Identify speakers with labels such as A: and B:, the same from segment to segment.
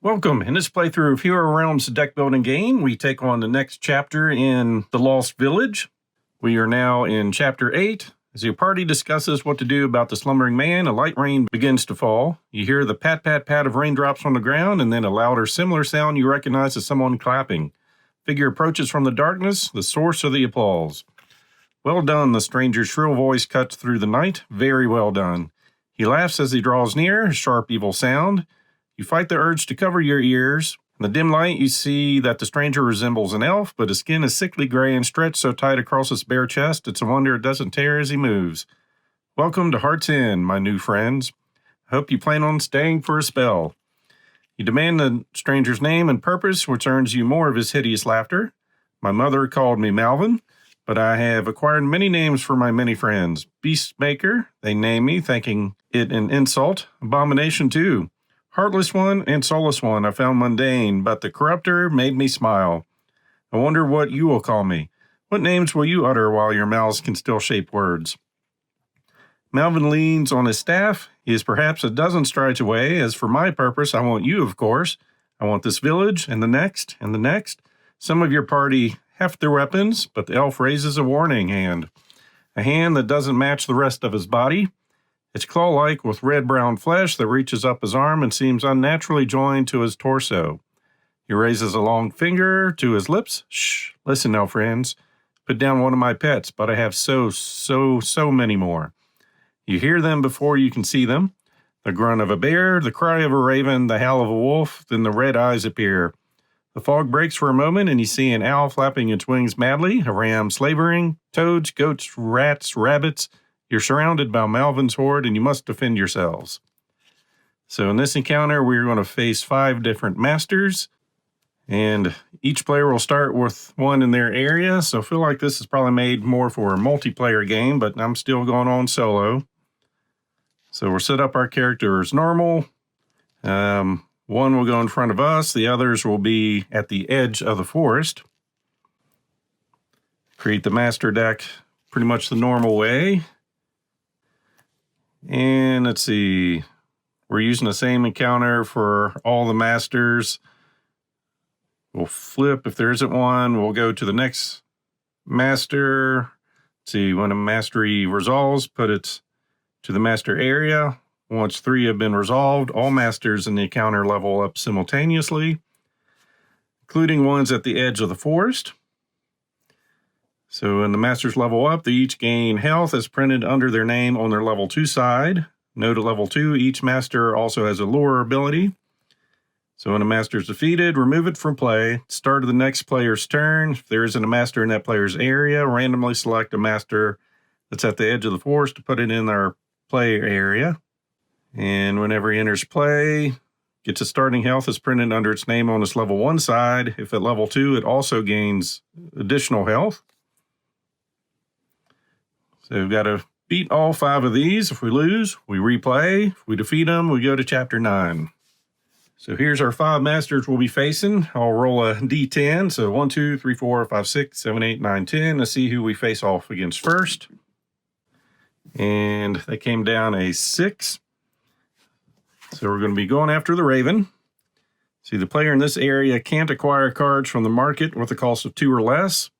A: Welcome. In this playthrough of Hero Realms deck building game, we take on the next chapter in The Lost Village. We are now in Chapter 8. As your party discusses what to do about the slumbering man, a light rain begins to fall. You hear the pat, pat, pat of raindrops on the ground, and then a louder, similar sound you recognize as someone clapping. Figure approaches from the darkness, the source of the applause. Well done, the stranger's shrill voice cuts through the night. Very well done. He laughs as he draws near, a sharp, evil sound. You fight the urge to cover your ears. In the dim light, you see that the stranger resembles an elf, but his skin is sickly gray and stretched so tight across his bare chest, it's a wonder it doesn't tear as he moves. Welcome to Heart's End, my new friends. I hope you plan on staying for a spell. You demand the stranger's name and purpose, which earns you more of his hideous laughter. My mother called me Malvin, but I have acquired many names for my many friends. Beastmaker, they name me, thinking it an insult. Abomination, too. Heartless one and soulless one I found mundane, but the corrupter made me smile. I wonder what you will call me. What names will you utter while your mouths can still shape words? Malvin leans on his staff. He is perhaps a dozen strides away. As for my purpose, I want you, of course. I want this village, and the next, and the next. Some of your party heft their weapons, but the elf raises a warning hand. A hand that doesn't match the rest of his body. It's claw-like with red-brown flesh that reaches up his arm and seems unnaturally joined to his torso. He raises a long finger to his lips. Shh, listen now, friends. Put down one of my pets, but I have so many more. You hear them before you can see them. The grunt of a bear, the cry of a raven, the howl of a wolf, then the red eyes appear. The fog breaks for a moment, and you see an owl flapping its wings madly, a ram slavering, toads, goats, rats, rabbits. You're surrounded by Malvin's horde, and you must defend yourselves. So in this encounter, we're going to face 5 different masters, and each player will start with one in their area. So I feel like this is probably made more for a multiplayer game, but I'm still going on solo. So we'll set up our character as normal. One will go in front of us. The others will be at the edge of the forest. Create the master deck pretty much the normal way. And let's see, we're using the same encounter for all the masters. We'll flip. If there isn't one, we'll go to the next master. Let's see, when a mastery resolves, put it to the master area. Once 3 have been resolved, all masters in the encounter level up simultaneously, including ones at the edge of the forest. So when the masters level up, they each gain health as printed under their name on their level 2 side. Note at level 2, each master also has a lure ability. So when a master is defeated, remove it from play. Start of the next player's turn. If there isn't a master in that player's area, randomly select a master that's at the edge of the forest to put it in our play area. And whenever he enters play, gets a starting health as printed under its name on its level 1 side. If at level 2, it also gains additional health. So we've got to beat all 5 of these. If we lose, we replay. If we defeat them, we go to Chapter 9. So here's our 5 masters we'll be facing. I'll roll a d10. So 1, 2, 3, 4, 5, 6, 7, 8, 9, 10. Let's see who we face off against first. And they came down a 6. So we're going to be going after the Raven. See, the player in this area can't acquire cards from the market with a cost of 2 or less.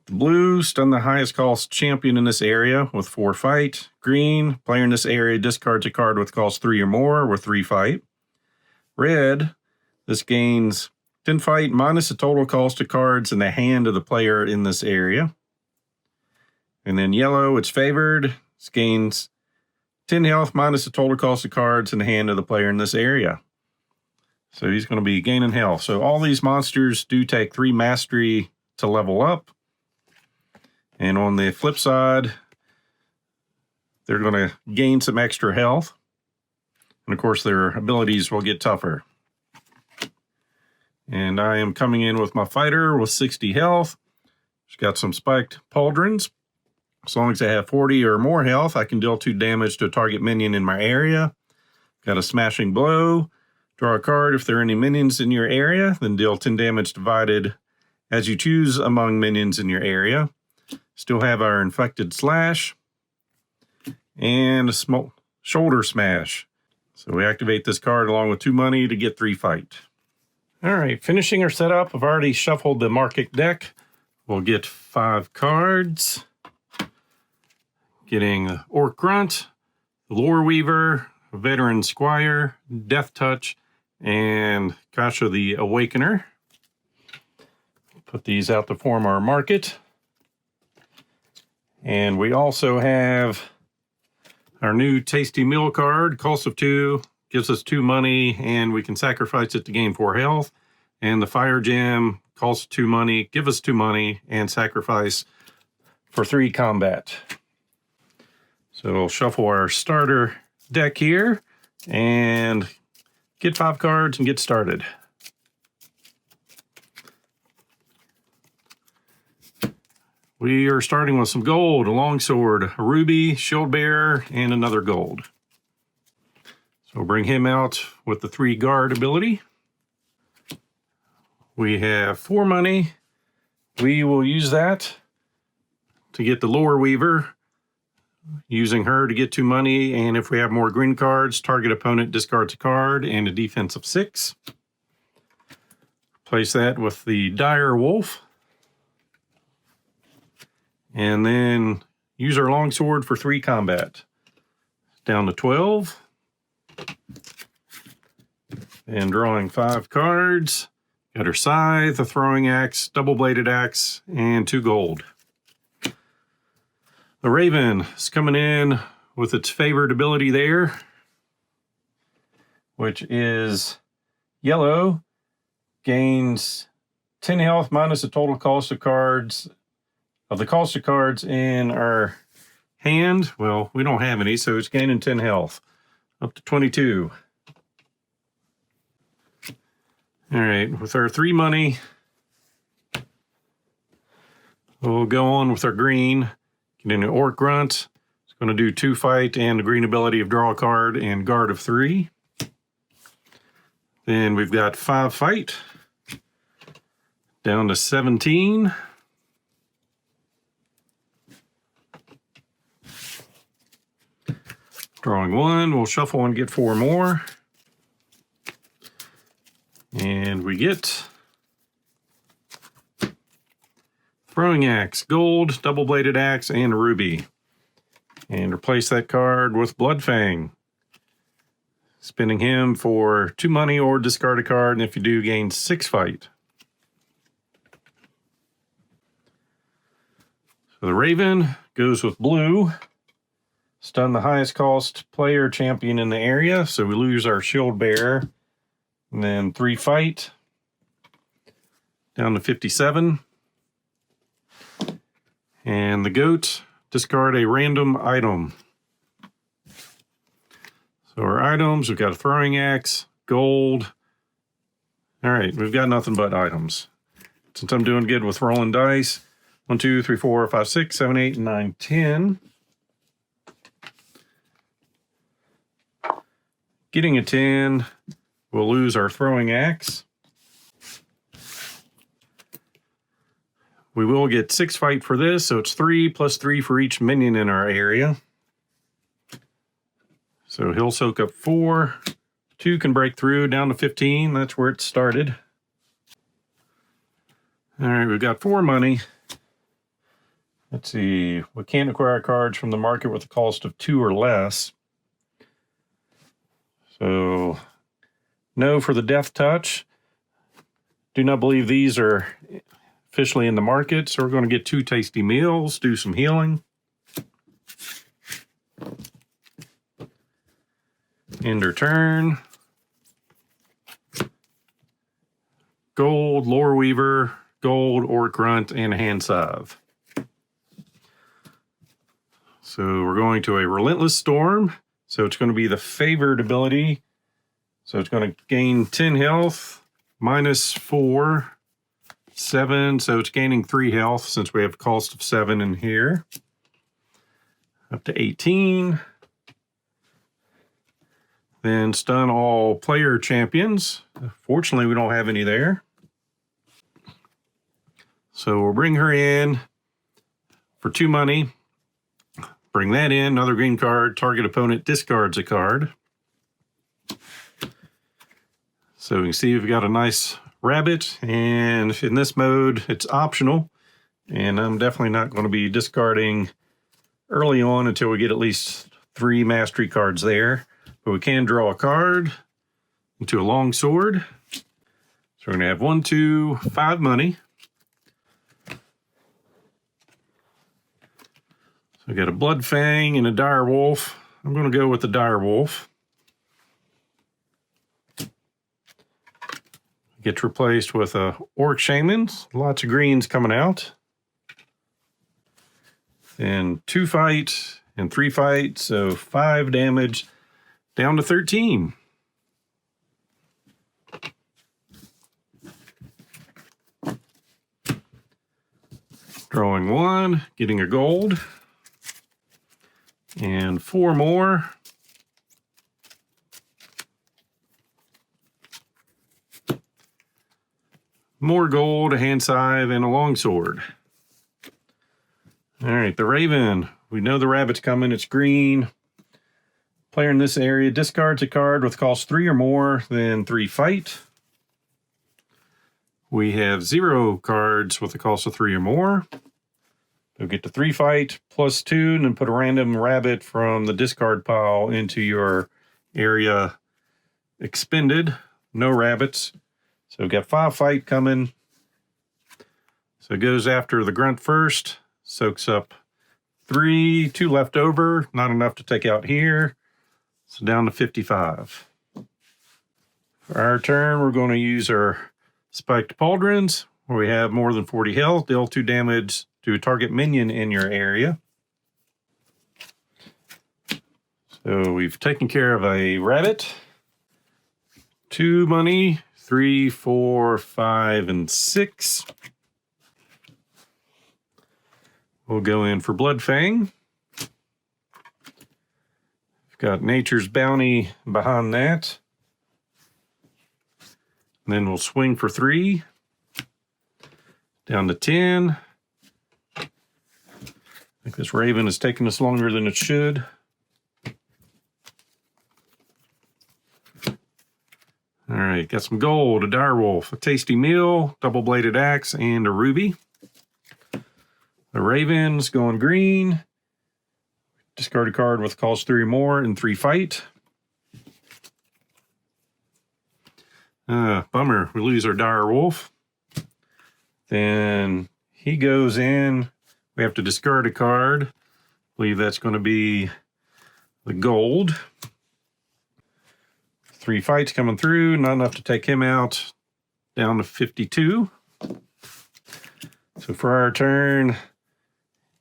A: The blue, stun the highest cost champion in this area with 4 fight. Green, player in this area discards a card with cost 3 or more with 3 fight. Red, this gains 10 fight minus the total cost of cards in the hand of the player in this area. And then yellow, it's favored. This gains 10 health minus the total cost of cards in the hand of the player in this area. So he's going to be gaining health. So all these monsters do take 3 mastery to level up. And on the flip side, they're going to gain some extra health. And of course, their abilities will get tougher. And I am coming in with my fighter with 60 health. She's got some spiked pauldrons. As long as I have 40 or more health, I can deal 2 damage to a target minion in my area. Got a smashing blow. Draw a card if there are any minions in your area. Then deal 10 damage divided as you choose among minions in your area. Still have our infected slash and a small shoulder smash. So we activate this card along with 2 money to get 3 fight. All right, finishing our setup, I've already shuffled the market deck. We'll get 5 cards. Getting the Orc Grunt, the Lore Weaver, Veteran Squire, Death Touch, and Kasha the Awakener. Put these out to form our market. And we also have our new Tasty Meal card, cost of 2, gives us 2 money, and we can sacrifice it to gain 4 health. And the Fire Gem, cost 2 money, give us 2 money, and sacrifice for 3 combat. So we'll shuffle our starter deck here and get 5 cards and get started. We are starting with some gold, a longsword, a ruby, shield bearer, and another gold. So we'll bring him out with the 3 guard ability. We have 4 money. We will use that to get the Lore Weaver, using her to get 2 money, and if we have more green cards, target opponent discards a card and a defense of 6. Place that with the Dire Wolf. And then use our longsword for 3 combat. Down to 12. And drawing 5 cards. Got her scythe, a throwing axe, double-bladed axe, and 2 gold. The Raven is coming in with its favored ability there, which is yellow, gains 10 health minus the total cost of cards, of the cost of cards in our hand. Well, we don't have any, so it's gaining 10 health, up to 22. All right, with our 3 money, we'll go on with our green. Get in an Orc Grunt. It's going to do 2 fight and the green ability of draw a card and guard of 3. Then we've got 5 fight. Down to 17. Drawing 1, we'll shuffle and get 4 more. And we get throwing axe, gold, double-bladed axe, and a ruby. And replace that card with Bloodfang. Spending him for 2 money or discard a card, and if you do, gain 6 fight. So the Raven goes with blue. Stun the highest cost player champion in the area, so we lose our shield bearer. And then 3 fight. Down to 57. And the goat, discard a random item. So our items, we've got a throwing axe, gold. All right, we've got nothing but items. Since I'm doing good with rolling dice, 1, 2, 3, 4, 5, 6, 7, 8, 9, 10. Getting a 10, we'll lose our throwing axe. We will get 6 fight for this, so it's 3 plus 3 for each minion in our area. So he'll soak up 4. 2 can break through, down to 15. That's where it started. All right, we've got 4 money. Let's see. We can't acquire cards from the market with a cost of 2 or less. So, no for the Death Touch. Do not believe these are officially in the market, so we're going to get 2 tasty meals, do some healing. End our turn. Gold, Lore Weaver, gold, Orc Grunt, and a hand scythe. So we're going to a Relentless Storm. So it's going to be the favored ability. So it's going to gain 10 health, minus 4, 7. So it's gaining 3 health since we have a cost of 7 in here. Up to 18. Then stun all player champions. Fortunately, we don't have any there. So we'll bring her in for 2 money. Bring that in, another green card, target opponent discards a card. So you can see we've got a nice rabbit, and in this mode it's optional, and I'm definitely not going to be discarding early on until we get at least 3 mastery cards there. But we can draw a card into a long sword. So we're going to have 1, 2, 5 money. So we got a Blood Fang and a Dire Wolf. I'm going to go with the Dire Wolf. Gets replaced with a Orc Shaman. Lots of greens coming out. And 2 fight and 3 fight, so 5 damage down to 13. Drawing 1, getting a gold. And 4 more. More gold, a hand scythe, and a longsword. All right, the Raven. We know the rabbit's coming. It's green. Player in this area discards a card with cost 3 or more, then 3 fight. We have 0 cards with a cost of 3 or more. You'll get to 3 fight plus 2, and then put a random rabbit from the discard pile into your area expended. No rabbits. So we've got 5 fight coming. So it goes after the grunt first. Soaks up 3, 2 left over. Not enough to take out here. So down to 55. For our turn, we're going to use our Spiked Pauldrons, where we have more than 40 health. Deal 2 damage to a target minion in your area. So we've taken care of a rabbit. 2 money. 3, 4, 5, and 6. We'll go in for Blood Fang. We've got Nature's Bounty behind that. And then we'll swing for 3. Down to 10. I think this Raven is taking us longer than it should. All right, got some gold, a Dire Wolf, a Tasty Meal, double-bladed axe, and a ruby. The Raven's going green. Discard a card with cost 3 or more and 3 fight. Bummer, we lose our Dire Wolf. Then he goes in. We have to discard a card. I believe that's going to be the gold. 3 fights coming through, not enough to take him out, down to 52. So for our turn,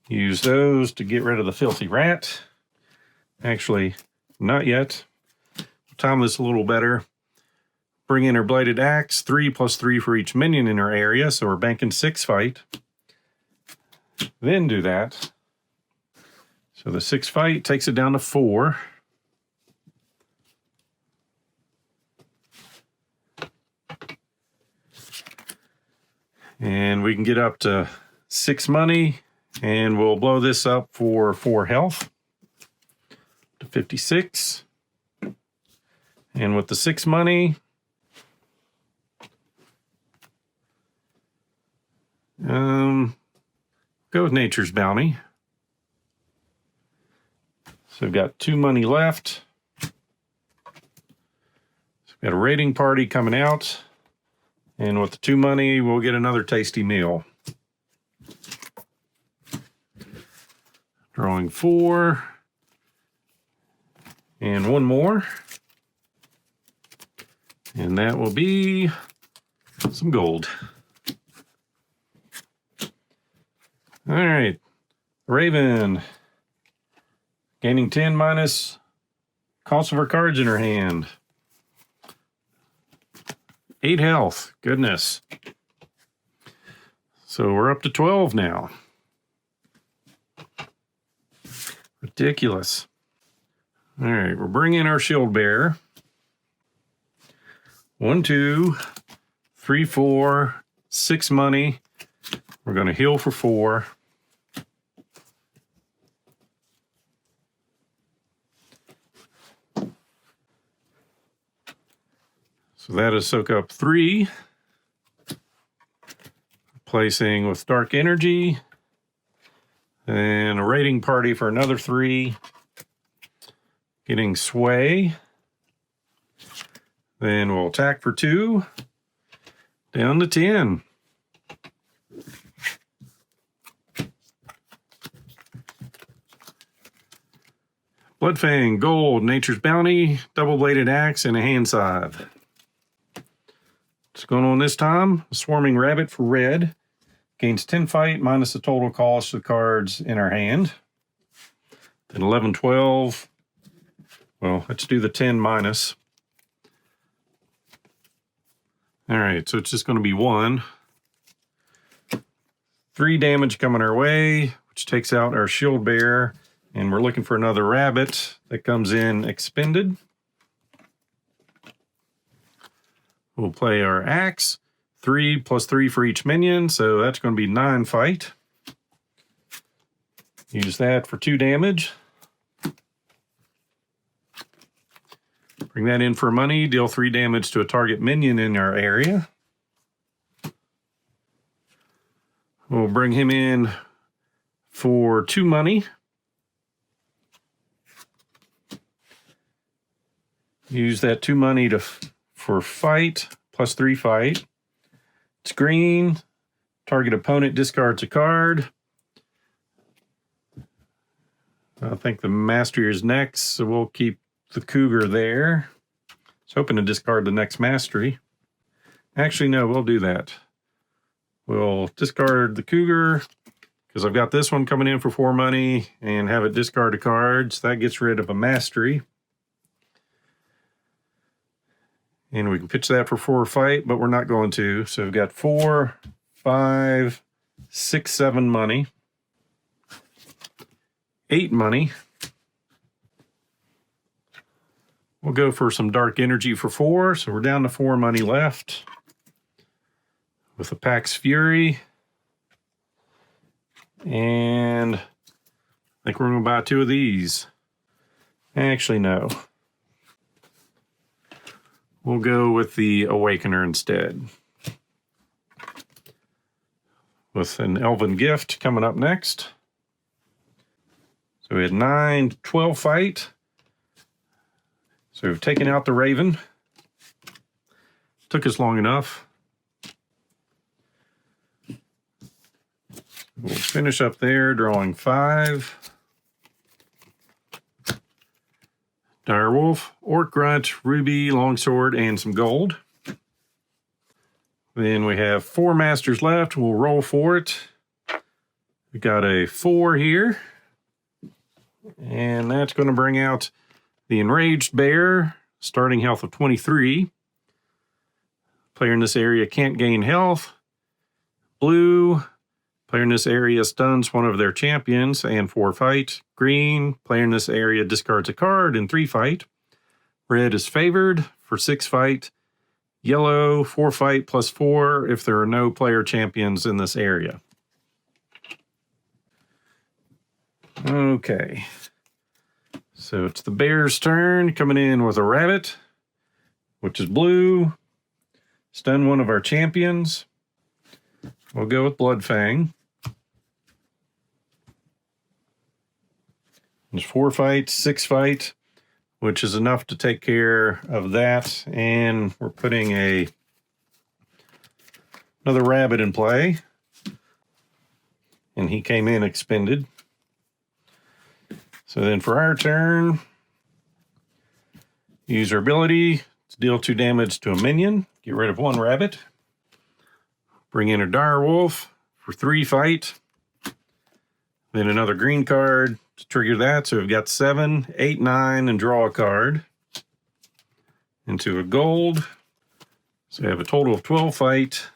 A: use those to get rid of the filthy rat. Actually, not yet. Time this a little better. Bring in our bladed axe, 3 plus 3 for each minion in our area, so we're banking 6 fight. Then do that. So the 6 fight takes it down to 4. And we can get up to 6 money, and we'll blow this up for 4 health to 56. And with the 6 money, go with Nature's Bounty. So we've got 2 money left. So we've got a raiding party coming out. And with the 2 money, we'll get another tasty meal. Drawing 4. And 1 more. And that will be some gold. All right. Raven. Gaining 10 minus cost of her cards in her hand. 8 health. Goodness. So we're up to 12 now. Ridiculous. All right, we're bringing our shield bearer. 1, 2, 3, 4, 6 money. We're going to heal for 4. So that is soak up 3. Replacing with dark energy. And a raiding party for another 3. Getting sway. Then we'll attack for 2. Down to 10. Bloodfang, gold, Nature's Bounty, double-bladed axe, and a hand scythe. What's going on this time? A swarming rabbit for red. Gains 10 fight minus the total cost of the cards in our hand. Then 11, 12. Well, let's do the 10 minus. All right, so it's just going to be 1. 3 damage coming our way, which takes out our shield bearer. And we're looking for another rabbit that comes in expended. We'll play our axe. 3 plus 3 for each minion, so that's going to be 9 fight. Use that for 2 damage. Bring that in for money. Deal 3 damage to a target minion in our area. We'll bring him in for 2 money. Use that 2 money for fight, plus 3 fight. It's green. Target opponent discards a card. I think the mastery is next, so we'll keep the cougar there. I was hoping to discard the next mastery. Actually, no, we'll do that. We'll discard the cougar because I've got this one coming in for 4 money and have it discard a card. So that gets rid of a mastery. And we can pitch that for 4 fight, but we're not going to. So we've got 4, 5, 6, 7 money. 8 money. We'll go for some dark energy for 4. So we're down to 4 money left. With a Pax Fury. And I think we're going to buy 2 of these. Actually, no. We'll go with the Awakener instead. With an Elven Gift coming up next. So we had 9, 12 fight. So we've taken out the Raven. Took us long enough. We'll finish up there, drawing 5. Direwolf, Orc Grunt, Ruby, Longsword, and some gold. Then we have 4 masters left. We'll roll for it. We got a 4 here. And that's going to bring out the Enraged Bear, starting health of 23. Player in this area can't gain health. Blue, player in this area stuns one of their champions and 4 fight. Green, player in this area discards a card and 3 fight. Red is favored for 6 fight. Yellow, 4 fight plus 4 if there are no player champions in this area. Okay. So it's the bear's turn, coming in with a rabbit, which is blue. Stun one of our champions. We'll go with Bloodfang. There's 4 fight, 6 fight, which is enough to take care of that. And we're putting another rabbit in play. And he came in expended. So then for our turn, use our ability to deal 2 damage to a minion. Get rid of 1 rabbit. Bring in a Direwolf for 3 fight. Then another green card to trigger that. So we've got 7, 8, 9, and draw a card. Into a gold. So we have a total of 12 fight.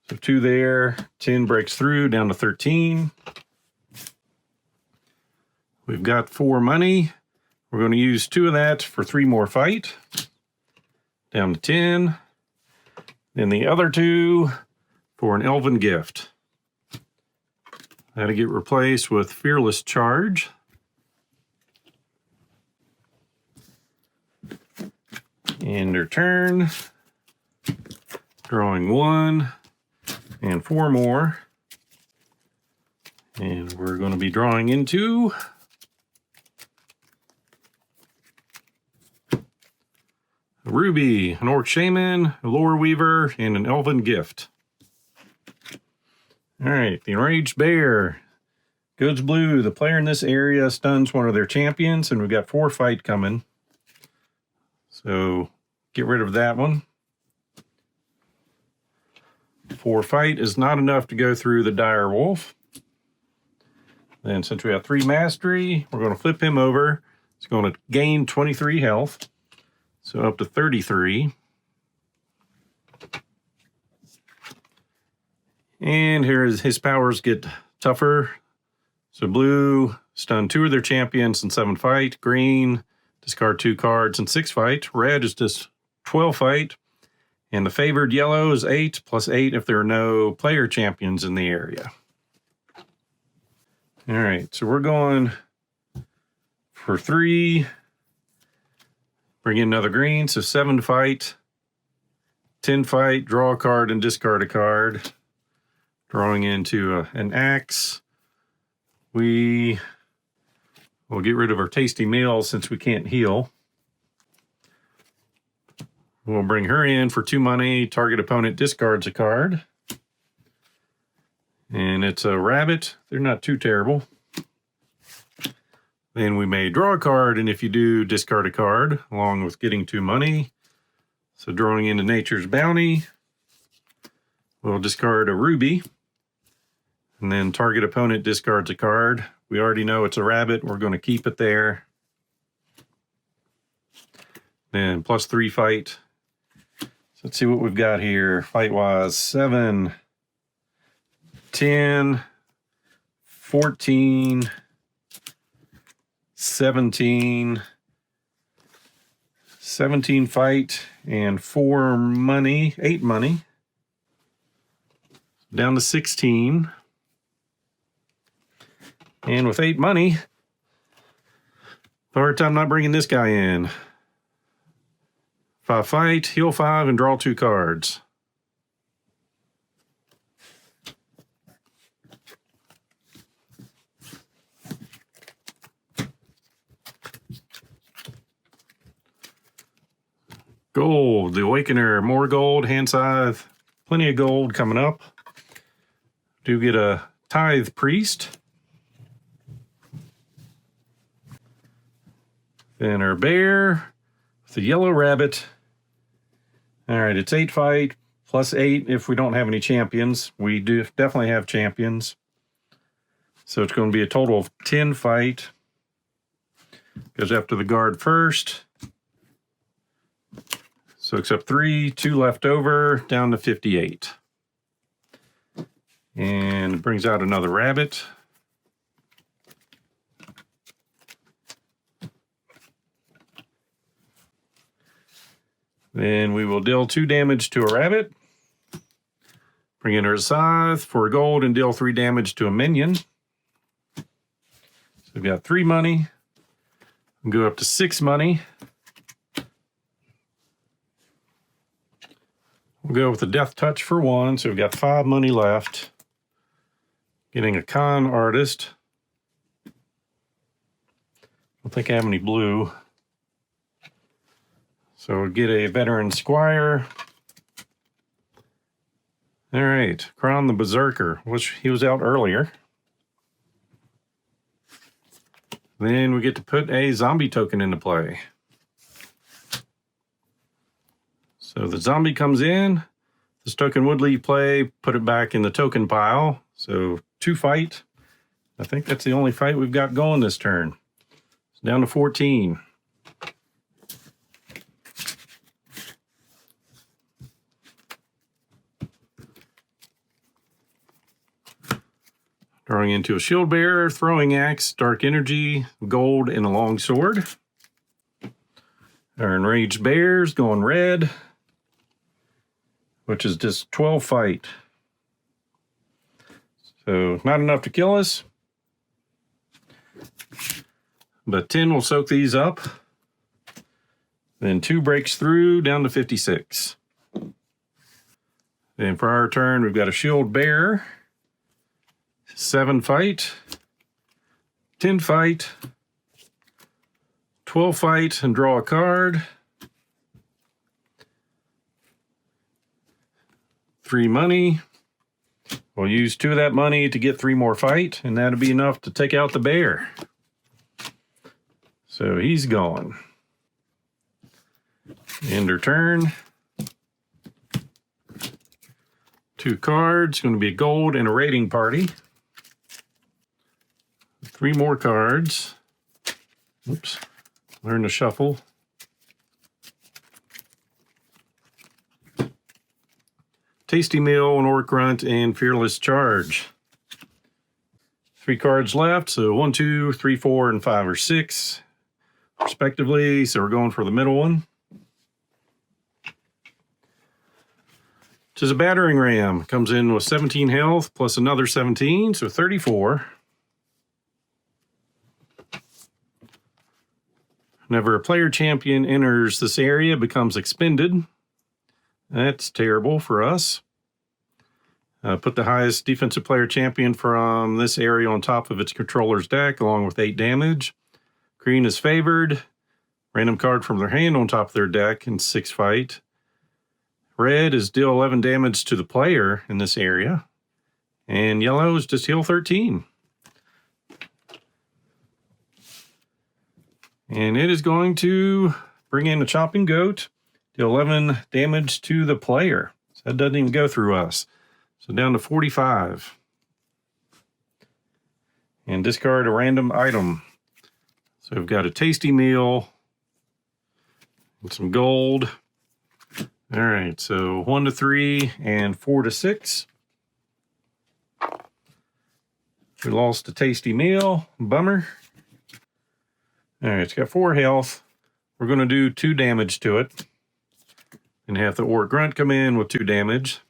A: So 2 there. 10 breaks through, down to 13. We've got 4 money. We're going to use 2 of that for 3 more fight. Down to 10. Then the other 2 for an Elven Gift. That'll get replaced with Fearless Charge. End their turn. Drawing 1 and 4 more. And we're going to be drawing into a Ruby, an Orc Shaman, a Lore Weaver, and an Elven Gift. All right, the Enraged Bear goes blue. The player in this area stuns one of their champions, and we've got 4 fight coming. So get rid of that one. 4 fight is not enough to go through the Dire Wolf. Then since we have 3 mastery, we're going to flip him over. It's going to gain 23 health. So up to 33. And here is his powers get tougher. So blue, stun 2 of their champions in 7 fight. Green, discard 2 cards in 6 fight. Red is just 12 fight. And the favored yellow is 8 plus 8 if there are no player champions in the area. All right, so we're going for 3. Bring in another green, so 7 fight. 10 fight, draw a card and discard a card. Drawing into an axe. We will get rid of our tasty meal since we can't heal. We'll bring her in for 2 money. Target opponent discards a card. And it's a rabbit. They're not too terrible. Then we may draw a card, and if you do, discard a card, along with getting 2 money. So drawing into Nature's Bounty. We'll discard a ruby. And then target opponent discards a card. We already know it's a rabbit. We're going to keep it there. Then plus 3 fight. So let's see what we've got here. Fight-wise, 7, 10, 14, 17 fight, and 4 money, 8 money. Down to 16. And with 8 money, hard time not bringing this guy in. 5 fight, heal 5, and draw 2 cards. Gold, the Awakener, more gold, hand scythe, plenty of gold coming up. Do get a Tithe Priest. Then our bear, with the yellow rabbit. All right, it's 8 fight, plus 8 if we don't have any champions. We do definitely have champions. So it's going to be a total of 10 fight. Goes after the guard first. So except 3, 2 left over, down to 58. And it brings out another rabbit. Then we will deal 2 damage to a rabbit. Bring in our scythe for gold and deal 3 damage to a minion. So we've got 3 money. We'll go up to 6 money. We'll go with the Death Touch for 1, so we've got 5 money left. Getting a Con Artist. I don't think I have any blue. So we'll get a Veteran Squire. All right, Crown the Berserker, which he was out earlier. Then we get to put a zombie token into play. So the zombie comes in, this token would leave play, put it back in the token pile. So 2 fight. I think that's the only fight we've got going this turn. It's down to 14. Drawing into a Shield Bearer, Throwing Axe, Dark Energy, Gold, and a Long Sword. Our Enraged Bears going red, which is just 12 fight. So not enough to kill us, but 10 will soak these up. Then 2 breaks through down to 56. Then for our turn, we've got a shield bear, 7 fight, 10 fight, 12 fight and draw a card, 3 money. We'll use 2 of that money to get 3 more fight, and that'll be enough to take out the bear. So he's gone. End her turn. 2 cards, going to be a gold and a raiding party. 3 more cards. Oops, learn to shuffle. Tasty Meal, an Orc Grunt, and Fearless Charge. 3 cards left, so 1, 2, 3, 4, and 5 or 6, respectively. So we're going for the middle one. Which is a battering ram. Comes in with 17 health plus another 17, so 34. Whenever a player champion enters this area, it becomes expended. That's terrible for us. Put the highest defensive player champion from this area on top of its controller's deck, along with 8 damage. Green is favored. Random card from their hand on top of their deck in 6 fight. Red is deal 11 damage to the player in this area. And yellow is just heal 13. And it is going to bring in a chopping goat. Deal 11 damage to the player. So that doesn't even go through us. So down to 45. And discard a random item. So we've got a tasty meal and some gold. All right, so 1 to 3 and 4 to 6. We lost a tasty meal. Bummer. All right, it's got 4 health. We're going to do 2 damage to it. And have the Orc Grunt come in with 2 damage.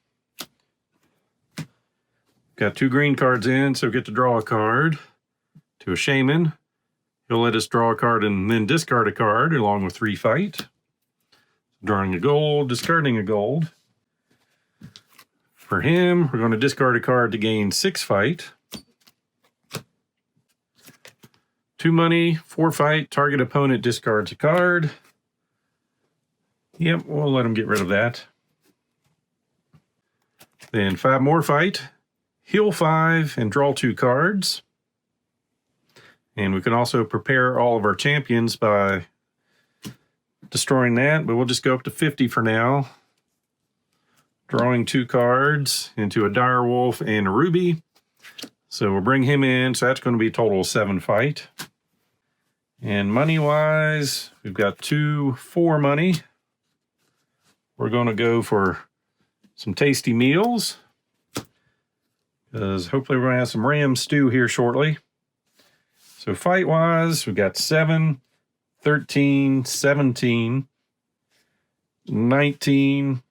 A: Got 2 green cards in, so we get to draw a card to a Shaman. He'll let us draw a card and then discard a card along with 3 fight. Drawing a gold, discarding a gold. For him, we're going to discard a card to gain 6 fight. 2 money, 4 fight, target opponent discards a card. Yep, we'll let him get rid of that. Then 5 more fight, heal 5, and draw 2 cards. And we can also prepare all of our champions by destroying that, but we'll just go up to 50 for now. Drawing 2 cards into a dire wolf and a ruby. So we'll bring him in, so that's going to be a total of 7 fight. And money-wise, we've got 2 4 money. We're going to go for some tasty meals, because hopefully we're going to have some ram stew here shortly. So fight-wise, we've got 7, 13, 17, 19,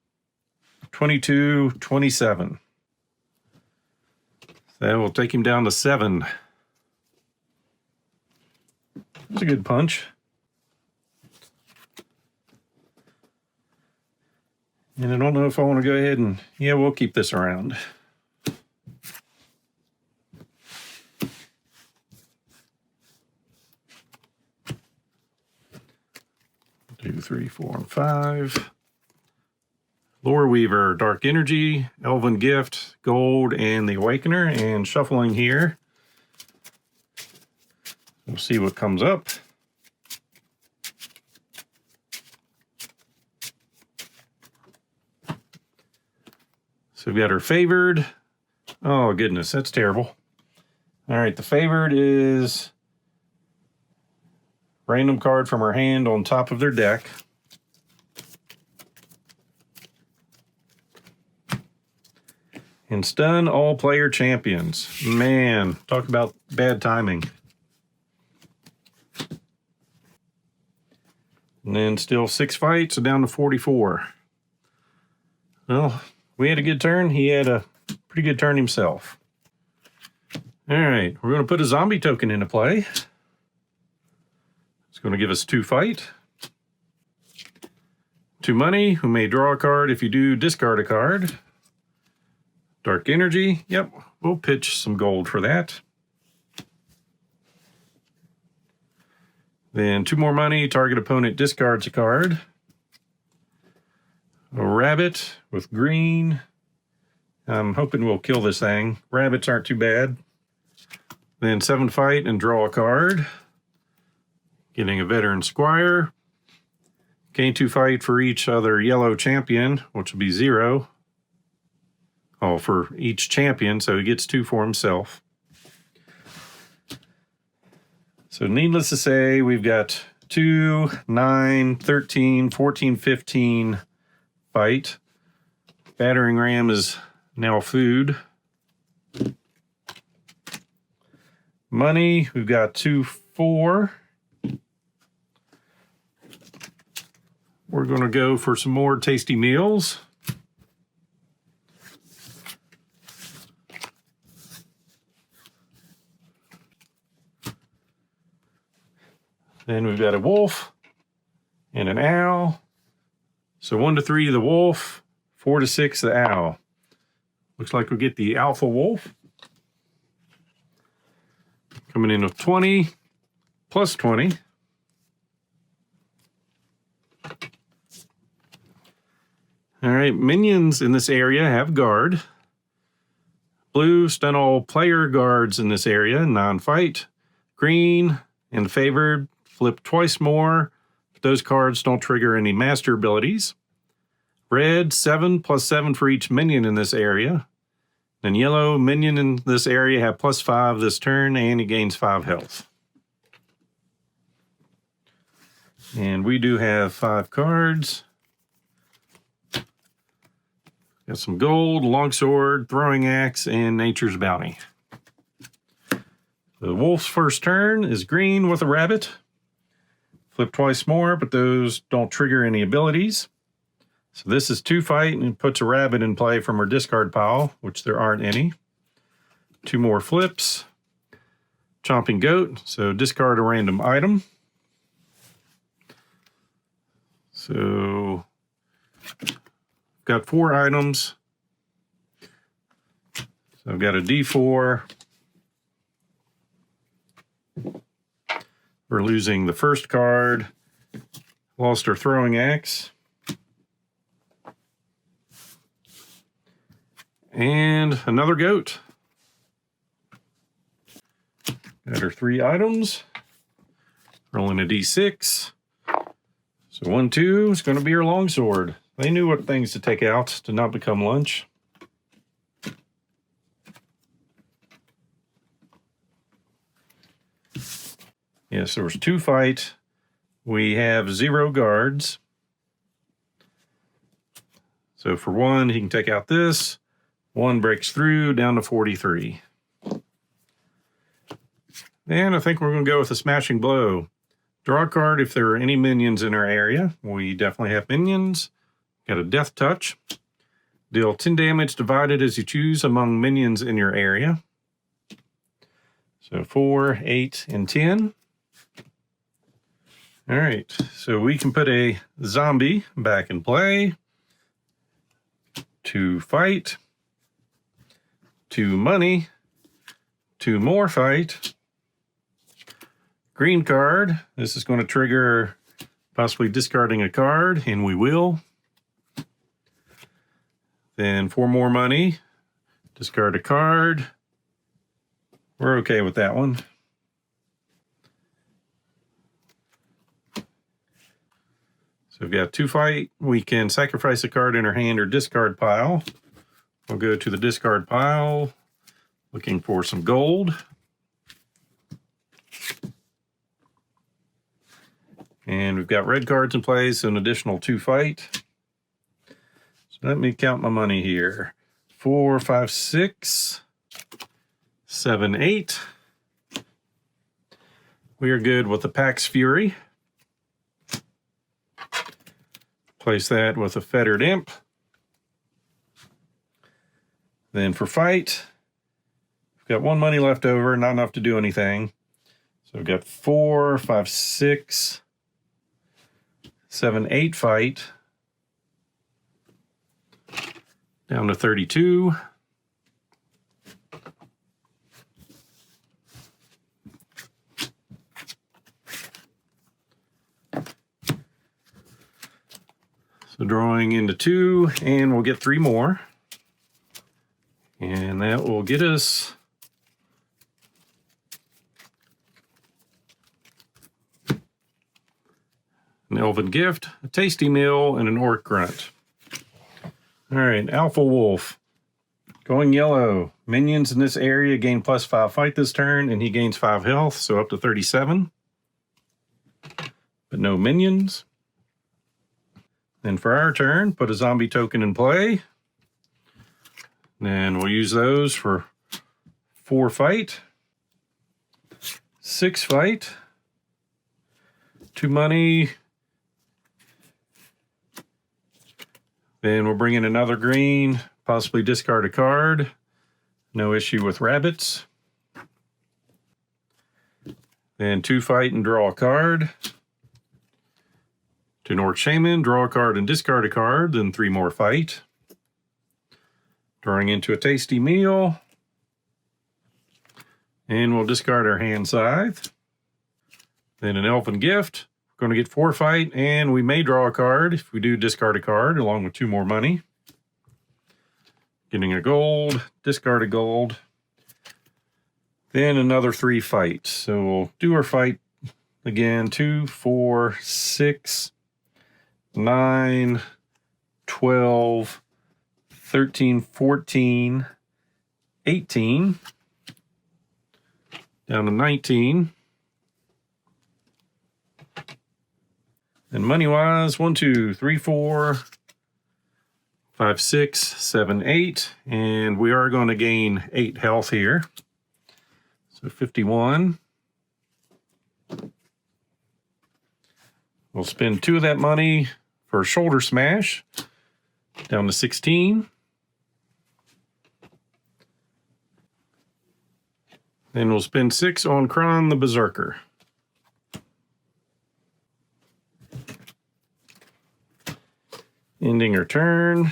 A: 22, 27. That will take him down to 7. That's a good punch. And I don't know if I want to go ahead and, yeah, we'll keep this around. 2, 3, 4, and 5. Lore Weaver, Dark Energy, Elven Gift, Gold, and the Awakener. And shuffling here. We'll see what comes up. So we've got our favored. Oh, goodness, that's terrible. All right, the favored is random card from her hand on top of their deck. And stun all player champions. Man, talk about bad timing. And then still 6 fights, so down to 44. Well, we had a good turn. He had a pretty good turn himself. All right, we're going to put a zombie token into play. It's going to give us 2 fight. 2 money. We may draw a card. If you do, discard a card. Dark energy. Yep, we'll pitch some gold for that. Then 2 more money. Target opponent discards a card. A rabbit with green. I'm hoping we'll kill this thing. Rabbits aren't too bad. Then 7 fight and draw a card. Getting a veteran squire. Gain 2 fight for each other yellow champion, which will be 0. Oh, for each champion, so he gets 2 for himself. So needless to say, we've got 2, 9, 13, 14, 15 fight. Battering ram is now food. Money, we've got 2, 4. We're going to go for some more tasty meals. Then we've got a wolf and an owl. So 1 to 3 the wolf, 4 to 6 the owl. Looks like we'll get the alpha wolf. Coming in with 20 plus 20. All right, minions in this area have guard. Blue, stun all player guards in this area, non-fight. Green and favored, flip twice more. Those cards don't trigger any master abilities. Red, 7 plus 7 for each minion in this area. And yellow, minion in this area have plus 5 this turn, and he gains 5 health. And we do have 5 cards. Got some gold, longsword, throwing axe, and nature's bounty. The wolf's first turn is green with a rabbit. Flip twice more, but those don't trigger any abilities. So this is 2 fight and puts a rabbit in play from her discard pile, which there aren't any. 2 more flips. Chomping goat, so discard a random item. So got 4 items. So I've got a D4. We're losing the first card. Lost our throwing axe. And another goat. Got our 3 items. Rolling a D6. So 1, 2 is going to be our longsword. They knew what things to take out to not become lunch. Yes, there was 2 fight. We have 0 guards. So for 1, he can take out this. 1 breaks through, down to 43. And I think we're going to go with a smashing blow. Draw a card if there are any minions in our area. We definitely have minions. Got a death touch. Deal 10 damage divided as you choose among minions in your area. So 4, 8, and 10. All right, so we can put a zombie back in play. 2 fight. 2 money. 2 more fight. Green card. This is going to trigger possibly discarding a card, and we will. Then 4 more money. Discard a card. We're okay with that one. So we've got 2 fight. We can sacrifice a card in our hand or discard pile. We'll go to the discard pile, looking for some gold. And we've got red cards in play, so an additional 2 fight. So let me count my money here. 4, 5, 6, 7, 8. We are good with the Pax Fury. Place that with a Fettered Imp. Then for fight, we've got 1 money left over, not enough to do anything. So we've got 4, 5, 6, 7, 8 fight. down to 32. So drawing into 2, and we'll get 3 more. And that will get us an elven gift, a tasty meal, and an orc grunt. All right, Alpha Wolf. Going yellow. Minions in this area gain +5 fight this turn, and he gains 5 health, so up to 37. But no minions. Then for our turn, put a zombie token in play. Then we'll use those for 4 fight, 6 fight, 2 money. Then we'll bring in another green, possibly discard a card. No issue with rabbits. Then 2 fight and draw a card. To an Orc Shaman, draw a card and discard a card, then 3 more fight. Drawing into a tasty meal. And we'll discard our hand scythe. Then an elfin gift. We're going to get 4 fight, and we may draw a card if we do discard a card, along with 2 more money. Getting a gold, discard a gold. Then another 3 fight. So we'll do our fight again. 2, 4, 6, 9, 12, 13, 14, 18, down to 19. And money-wise, 1, 2, 3, 4, 5, 6, 7, 8. And we are going to gain 8 health here. So 51. We'll spend 2 of that money for a shoulder smash, down to 16. Then we'll spend 6 on Kron the Berserker. Ending our turn.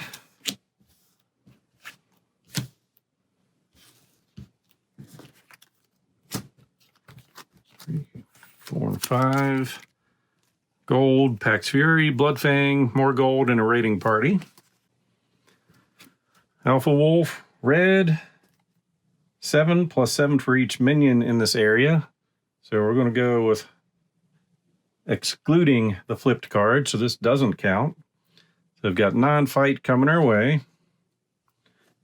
A: Three, 4, and 5. Gold, Pax Fury, Bloodfang, more gold, and a raiding party. Alpha Wolf, red. 7 + 7 for each minion in this area. So we're going to go with excluding the flipped card, so this doesn't count. So we've got 9 fight coming our way.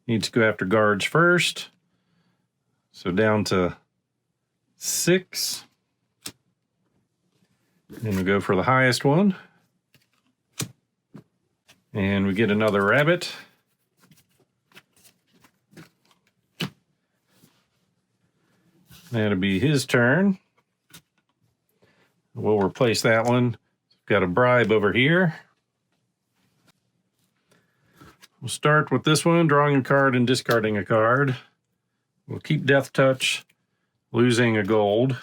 A: Need to go after guards first. So down to 6. And we go for the highest one. And we get another rabbit. That'll be his turn. We'll replace that one. Got a bribe over here. We'll start with this one, drawing a card and discarding a card. We'll keep Death Touch, losing a gold.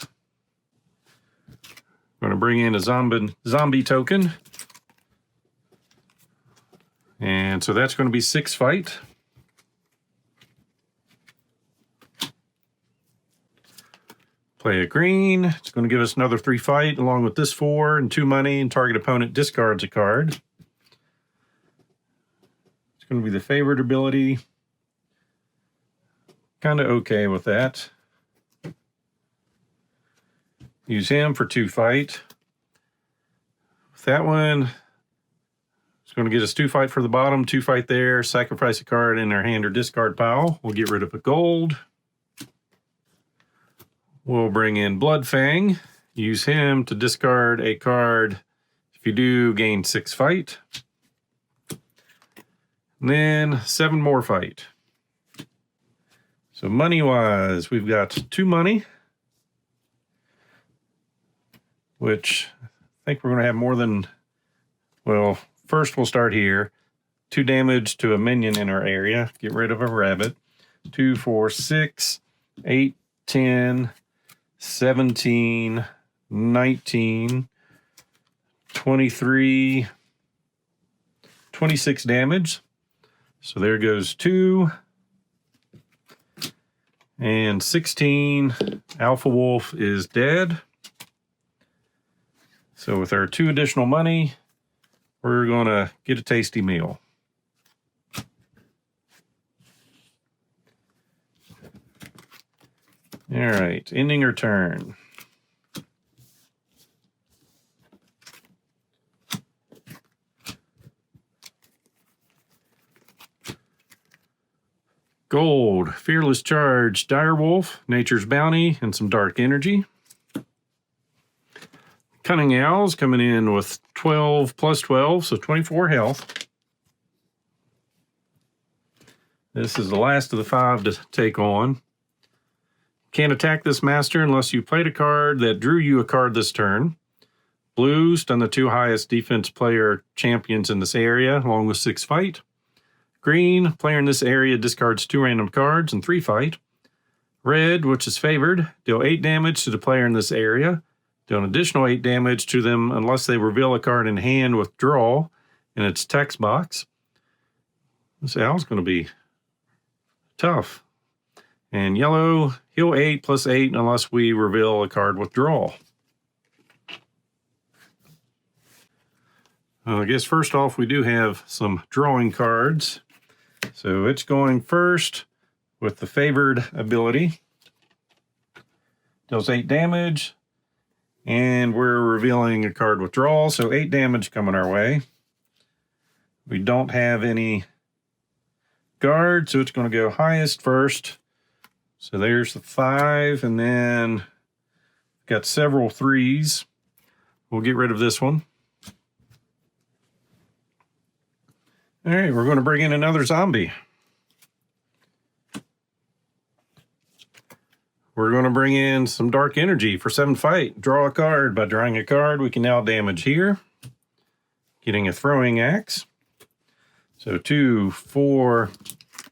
A: I'm going to bring in a zombie token. And so that's going to be 6 fight. Play a green. It's going to give us another 3 fight, along with this 4 and 2 money, and target opponent discards a card. It's going to be the favored ability. Kind of okay with that. Use him for 2 fight. With that one, it's going to get us 2 fight for the bottom, 2 fight there, sacrifice a card in our hand or discard pile. We'll get rid of a gold. We'll bring in Bloodfang. Use him to discard a card. If you do, gain 6 fight. And then 7 more fight. So money-wise, we've got 2 money, which I think we're going to have more than, well, first we'll start here. 2 damage to a minion in our area. Get rid of a rabbit. 2, 4, 6, 8, 10, 17, 19, 23, 26 damage. So there goes 2 and 16. Alpha Wolf is dead. So with our 2 additional money, we're going to get a tasty meal. All right, ending her turn. Gold, Fearless Charge, Direwolf, Nature's Bounty, and some Dark Energy. Cunning Owls coming in with 12 plus 12, so 24 health. This is the last of the 5 to take on. Can't attack this master unless you played a card that drew you a card this turn. Blue, stun the 2 highest defense player champions in this area, along with 6 fight. Green, player in this area discards 2 random cards and 3 fight. Red, which is favored, deal 8 damage to the player in this area. Deal an additional 8 damage to them unless they reveal a card in hand with draw in its text box. This owl's going to be tough. And yellow, heal 8 plus 8 unless we reveal a card with draw. I guess first off, we do have some drawing cards. So it's going first with the favored ability. Deals 8 damage. And we're revealing a card with draw, so 8 damage coming our way. We don't have any guards, so it's going to go highest first. So there's the 5, and then got several 3s. We'll get rid of this one. All right, we're going to bring in another zombie. We're going to bring in some Dark Energy for 7 fight. Draw a card. By drawing a card, we can now damage here. Getting a throwing axe. So 2, 4,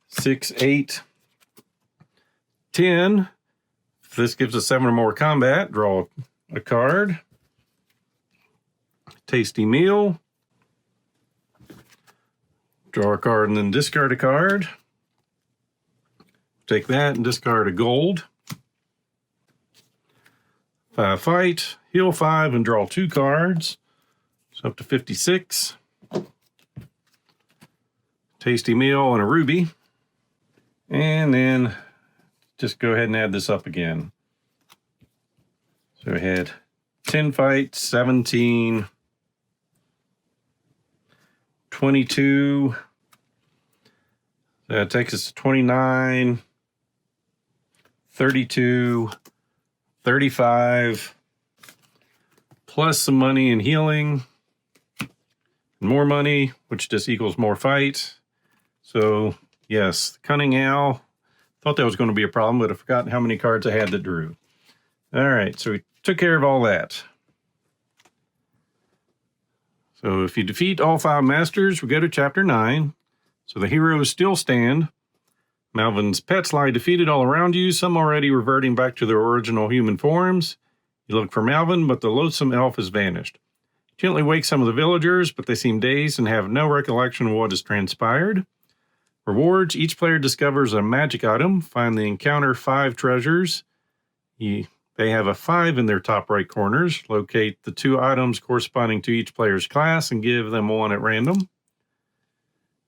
A: 6, 8, 10. If this gives us 7 or more combat, draw a card. Tasty meal. Draw a card and then discard a card. Take that and discard a gold. 5 fight, heal 5 and draw 2 cards. So up to 56. Tasty meal and a ruby. And then just go ahead and add this up again. So we had 10 fight, 17, 22. That takes us to 29, 32, 35, plus some money and healing, and more money, which just equals more fight. So, yes, the Cunning Owl, thought that was going to be a problem, but I forgot how many cards I had that drew. All right, so we took care of all that. So if you defeat all 5 masters, we go to Chapter 9. So the heroes still stand. Malvin's pets lie defeated all around you, some already reverting back to their original human forms. You look for Malvin, but the loathsome elf has vanished. Gently wake some of the villagers, but they seem dazed and have no recollection of what has transpired. Rewards, each player discovers a magic item. Find the encounter 5 treasures. They have a 5 in their top right corners. Locate the 2 items corresponding to each player's class and give them 1 at random.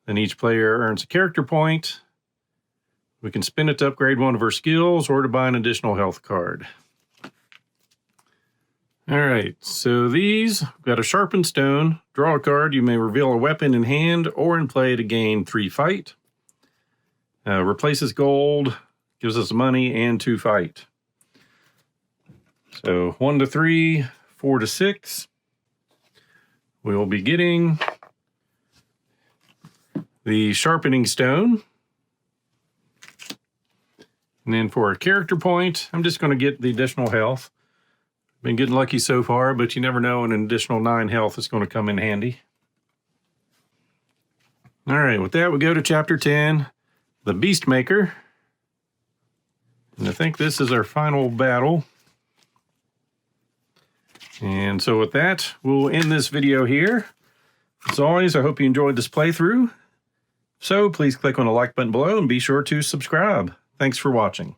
A: Then each player earns a character point. We can spend it to upgrade 1 of our skills or to buy an additional health card. All right, so these, we've got a sharpened stone. Draw a card. You may reveal a weapon in hand or in play to gain 3 fight. Replaces gold, gives us money and 2 fight. So 1 to 3, 4 to 6. We will be getting the sharpening stone. And then for a character point, I'm just going to get the additional health. Been getting lucky so far, but you never know when an additional 9 health is going to come in handy. All right, with that, we go to Chapter 10, the Beastmaker. And I think this is our final battle. And so with that, we'll end this video here. As always, I hope you enjoyed this playthrough. If So please click on the like button below and be sure to subscribe. Thanks for watching.